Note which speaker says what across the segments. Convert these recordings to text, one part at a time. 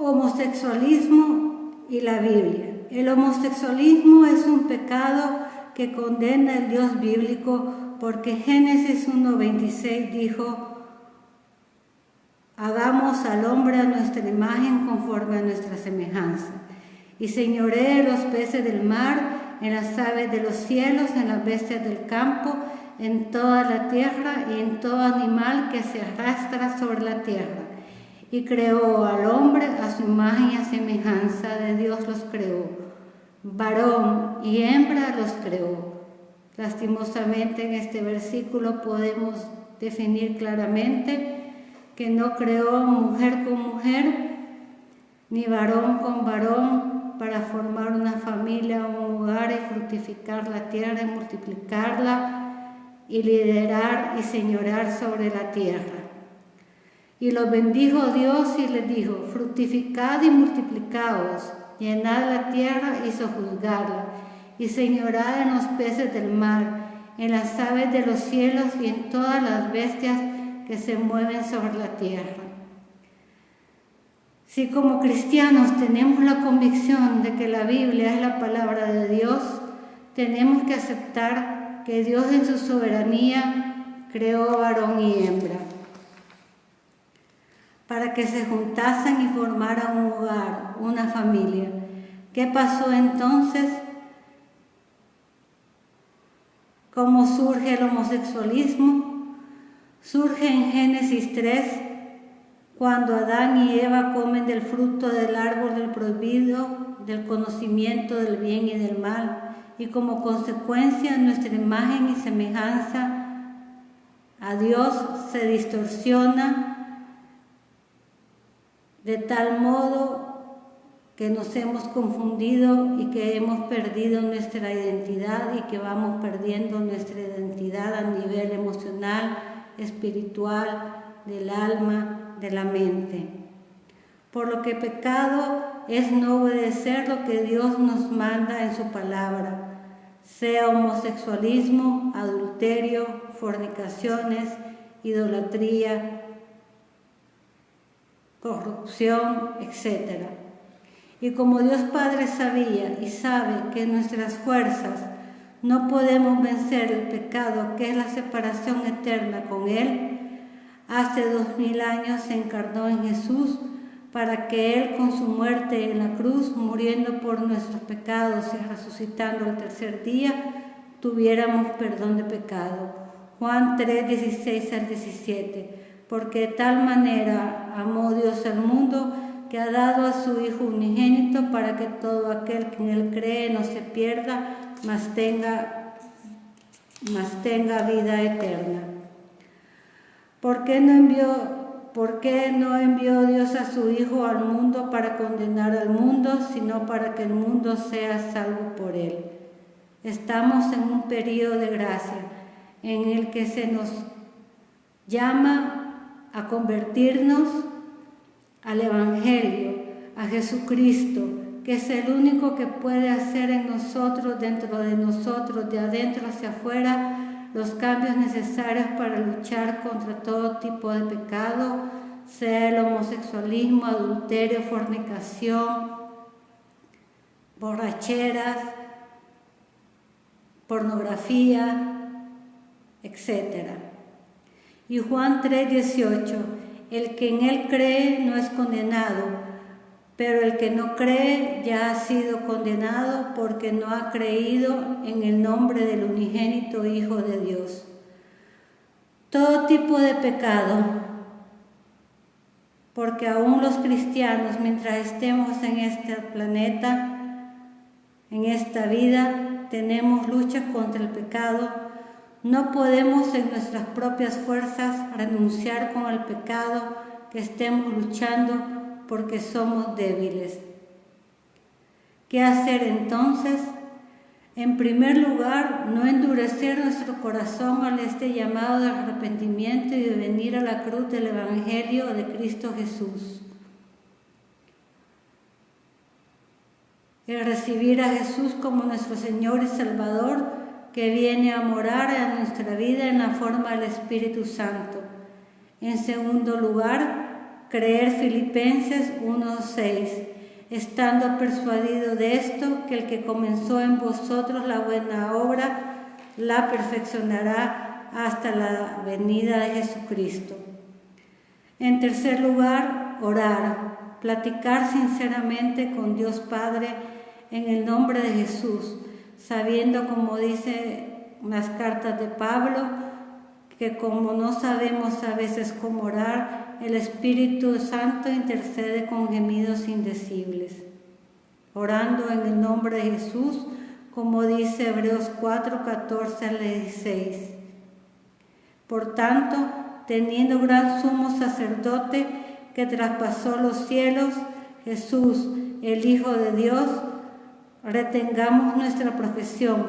Speaker 1: Homosexualismo y la Biblia. El homosexualismo es un pecado que condena el Dios bíblico porque Génesis 1:26 dijo: hagamos al hombre a nuestra imagen conforme a nuestra semejanza, y señoree los peces del mar, en las aves de los cielos, en las bestias del campo, en toda la tierra y en todo animal que se arrastra sobre la tierra. Y creó al hombre a su imagen y a semejanza de Dios los creó, varón y hembra los creó. Lastimosamente en este versículo podemos definir claramente que no creó mujer con mujer, ni varón con varón, para formar una familia, un hogar y fructificar la tierra y multiplicarla y liderar y señorear sobre la tierra. Y los bendijo Dios y les dijo: fructificad y multiplicaos, llenad la tierra y sojuzgadla, y señorad en los peces del mar, en las aves de los cielos y en todas las bestias que se mueven sobre la tierra. Si como cristianos tenemos la convicción de que la Biblia es la palabra de Dios, tenemos que aceptar que Dios en su soberanía creó varón y hembra para que se juntasen y formaran un hogar, una familia. ¿Qué pasó entonces? ¿Cómo surge el homosexualismo? Surge en Génesis 3, cuando Adán y Eva comen del fruto del árbol del prohibido, del conocimiento del bien y del mal, y como consecuencia nuestra imagen y semejanza a Dios se distorsiona de tal modo que nos hemos confundido y que hemos perdido nuestra identidad y que vamos perdiendo nuestra identidad a nivel emocional, espiritual, del alma, de la mente. Por lo que pecado es no obedecer lo que Dios nos manda en su palabra, sea homosexualismo, adulterio, fornicaciones, idolatría, corrupción, etc. Y como Dios Padre sabía y sabe que en nuestras fuerzas no podemos vencer el pecado, que es la separación eterna con Él, hace 2000 años se encarnó en Jesús para que Él, con su muerte en la cruz, muriendo por nuestros pecados y resucitando al tercer día, tuviéramos perdón de pecado. Juan 3, 16 al 17. Porque de tal manera amó Dios al mundo, que ha dado a su Hijo unigénito, para que todo aquel que en Él cree no se pierda, mas tenga vida eterna. ¿Por qué no envió Dios a su Hijo al mundo para condenar al mundo, sino para que el mundo sea salvo por Él? Estamos en un periodo de gracia en el que se nos llama a convertirnos al Evangelio, a Jesucristo, que es el único que puede hacer en nosotros, dentro de nosotros, de adentro hacia afuera, los cambios necesarios para luchar contra todo tipo de pecado, sea el homosexualismo, adulterio, fornicación, borracheras, pornografía, etc. Y Juan 3:18, el que en Él cree no es condenado, pero el que no cree ya ha sido condenado porque no ha creído en el nombre del unigénito Hijo de Dios. Todo tipo de pecado, porque aún los cristianos, mientras estemos en este planeta, en esta vida, tenemos lucha contra el pecado. No podemos en nuestras propias fuerzas renunciar con el pecado que estemos luchando porque somos débiles. ¿Qué hacer entonces? En primer lugar, no endurecer nuestro corazón al este llamado de arrepentimiento y de venir a la cruz del Evangelio de Cristo Jesús. El recibir a Jesús como nuestro Señor y Salvador, que viene a morar en nuestra vida en la forma del Espíritu Santo. En segundo lugar, creer Filipenses 1:6, estando persuadido de esto, que el que comenzó en vosotros la buena obra, la perfeccionará hasta la venida de Jesucristo. En tercer lugar, orar, platicar sinceramente con Dios Padre en el nombre de Jesús, sabiendo, como dice las cartas de Pablo, que como no sabemos a veces cómo orar, el Espíritu Santo intercede con gemidos indecibles. Orando en el nombre de Jesús, como dice Hebreos 4:14 al 16. Por tanto, teniendo gran sumo sacerdote que traspasó los cielos, Jesús, el Hijo de Dios, retengamos nuestra profesión,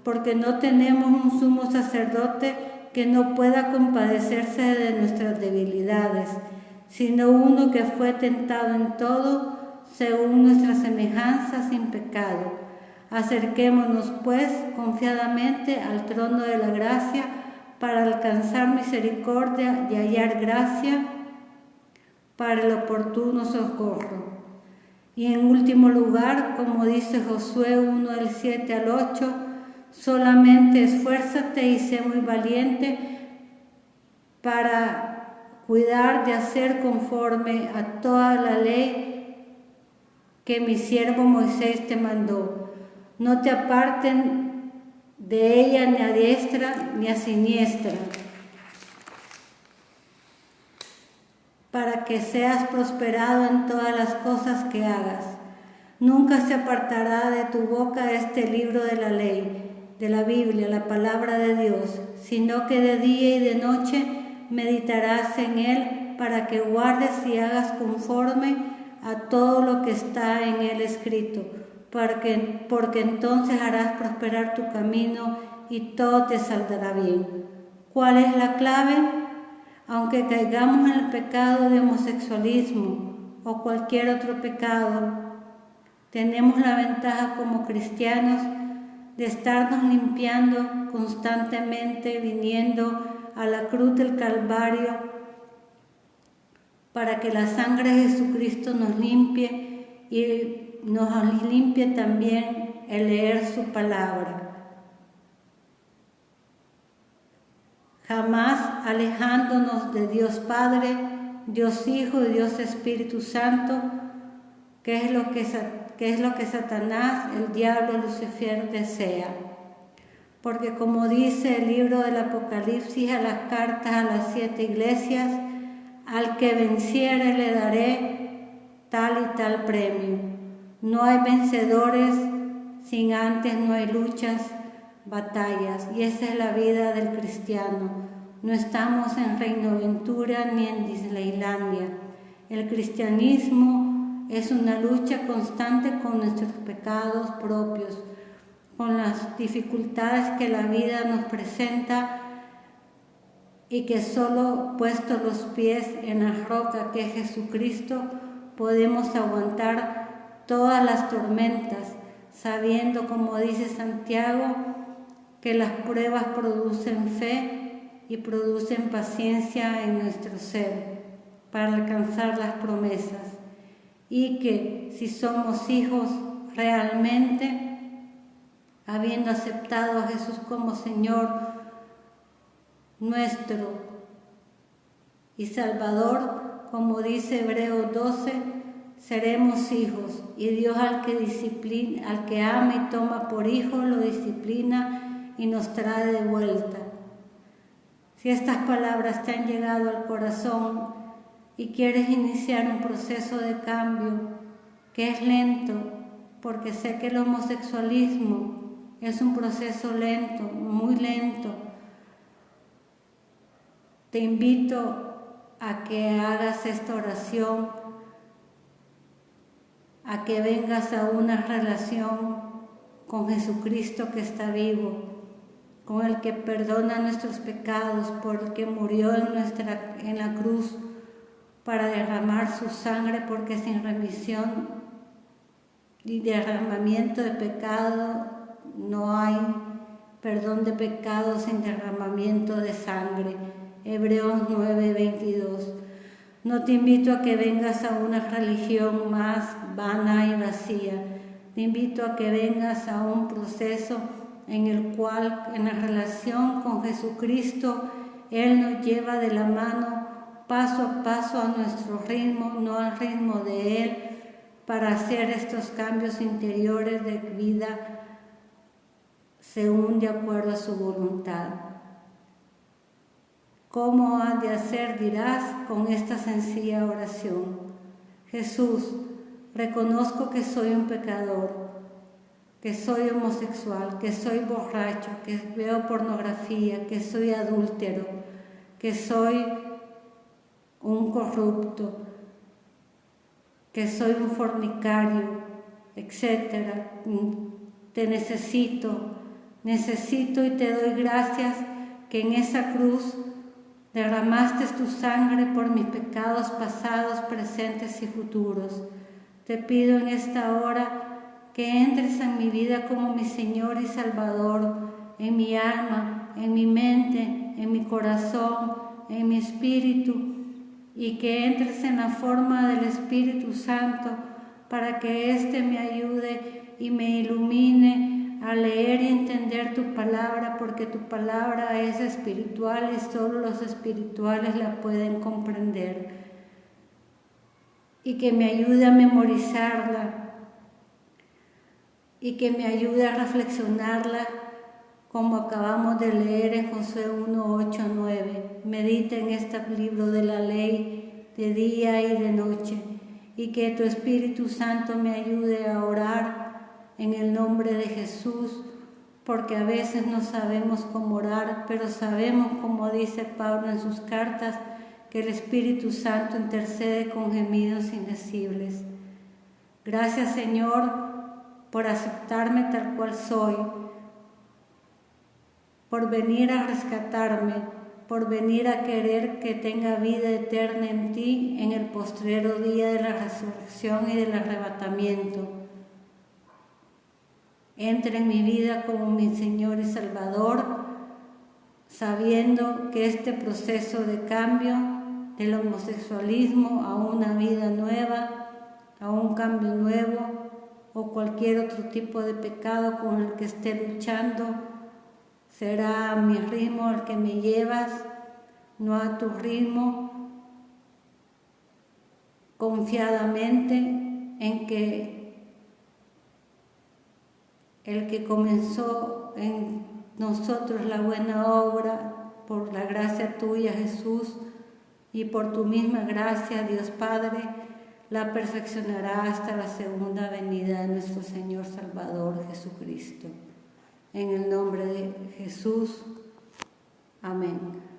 Speaker 1: porque no tenemos un sumo sacerdote que no pueda compadecerse de nuestras debilidades, sino uno que fue tentado en todo, según nuestra semejanza, sin pecado. Acerquémonos, pues, confiadamente al trono de la gracia, para alcanzar misericordia y hallar gracia para el oportuno socorro. Y en último lugar, como dice Josué 1, del 7 al 8, solamente esfuérzate y sé muy valiente para cuidar de hacer conforme a toda la ley que mi siervo Moisés te mandó. No te aparten de ella ni a diestra ni a siniestra, para que seas prosperado en todas las cosas que hagas. Nunca se apartará de tu boca este libro de la ley, de la Biblia, la palabra de Dios, sino que de día y de noche meditarás en él, para que guardes y hagas conforme a todo lo que está en él escrito, porque entonces harás prosperar tu camino y todo te saldrá bien. ¿Cuál es la clave? Aunque caigamos en el pecado de homosexualismo o cualquier otro pecado, tenemos la ventaja como cristianos de estarnos limpiando constantemente, viniendo a la cruz del Calvario, para que la sangre de Jesucristo nos limpie y nos limpie también el leer su palabra. Jamás alejándonos de Dios Padre, Dios Hijo y Dios Espíritu Santo, que es lo que Satanás, el diablo, Lucifer desea. Porque como dice el libro del Apocalipsis a las cartas a las 7 iglesias, al que venciere le daré tal y tal premio. No hay vencedores sin antes no hay luchas, batallas, y esa es la vida del cristiano. No estamos en Reino Aventura ni en Disneylandia. El cristianismo es una lucha constante con nuestros pecados propios, con las dificultades que la vida nos presenta, y que solo puestos los pies en la roca que es Jesucristo podemos aguantar todas las tormentas, sabiendo, como dice Santiago, que las pruebas producen fe y producen paciencia en nuestro ser para alcanzar las promesas, y que si somos hijos realmente, habiendo aceptado a Jesús como Señor nuestro y Salvador, como dice Hebreos 12, seremos hijos, y Dios al que ama y toma por hijo, lo disciplina y nos trae de vuelta. Si estas palabras te han llegado al corazón y quieres iniciar un proceso de cambio que es lento, porque sé que el homosexualismo es un proceso lento, muy lento, te invito a que hagas esta oración, a que vengas a una relación con Jesucristo que está vivo, con el que perdona nuestros pecados, por el que murió en la cruz para derramar su sangre, porque sin remisión y derramamiento de pecado no hay perdón de pecados sin derramamiento de sangre. Hebreos 9:22. No te invito a que vengas a una religión más vana y vacía. Te invito a que vengas a un proceso en el cual, en la relación con Jesucristo, Él nos lleva de la mano paso a paso a nuestro ritmo, no al ritmo de Él, para hacer estos cambios interiores de vida según de acuerdo a su voluntad. ¿Cómo ha de hacer? Dirás, con esta sencilla oración. Jesús, reconozco que soy un pecador, que soy homosexual, que soy borracho, que veo pornografía, que soy adúltero, que soy un corrupto, que soy un fornicario, etc. Te necesito y te doy gracias que en esa cruz derramaste tu sangre por mis pecados pasados, presentes y futuros. Te pido en esta hora que entres en mi vida como mi Señor y Salvador, en mi alma, en mi mente, en mi corazón, en mi espíritu, y que entres en la forma del Espíritu Santo para que éste me ayude y me ilumine a leer y entender tu palabra, porque tu palabra es espiritual y solo los espirituales la pueden comprender. Y que me ayude a memorizarla y que me ayude a reflexionarla, como acabamos de leer en Josué 1:8-9. Medita en este libro de la ley de día y de noche, y que tu Espíritu Santo me ayude a orar en el nombre de Jesús, porque a veces no sabemos cómo orar, pero sabemos, como dice Pablo en sus cartas, que el Espíritu Santo intercede con gemidos indecibles. Gracias, Señor, por aceptarme tal cual soy, por venir a rescatarme, por venir a querer que tenga vida eterna en ti en el postrero día de la resurrección y del arrebatamiento. Entra en mi vida como mi Señor y Salvador, sabiendo que este proceso de cambio del homosexualismo a una vida nueva, a un cambio nuevo, o cualquier otro tipo de pecado con el que esté luchando, será a mi ritmo al que me llevas, no a tu ritmo, confiadamente en que el que comenzó en nosotros la buena obra, por la gracia tuya, Jesús, y por tu misma gracia, Dios Padre, la perfeccionará hasta la segunda venida de nuestro Señor Salvador Jesucristo. En el nombre de Jesús. Amén.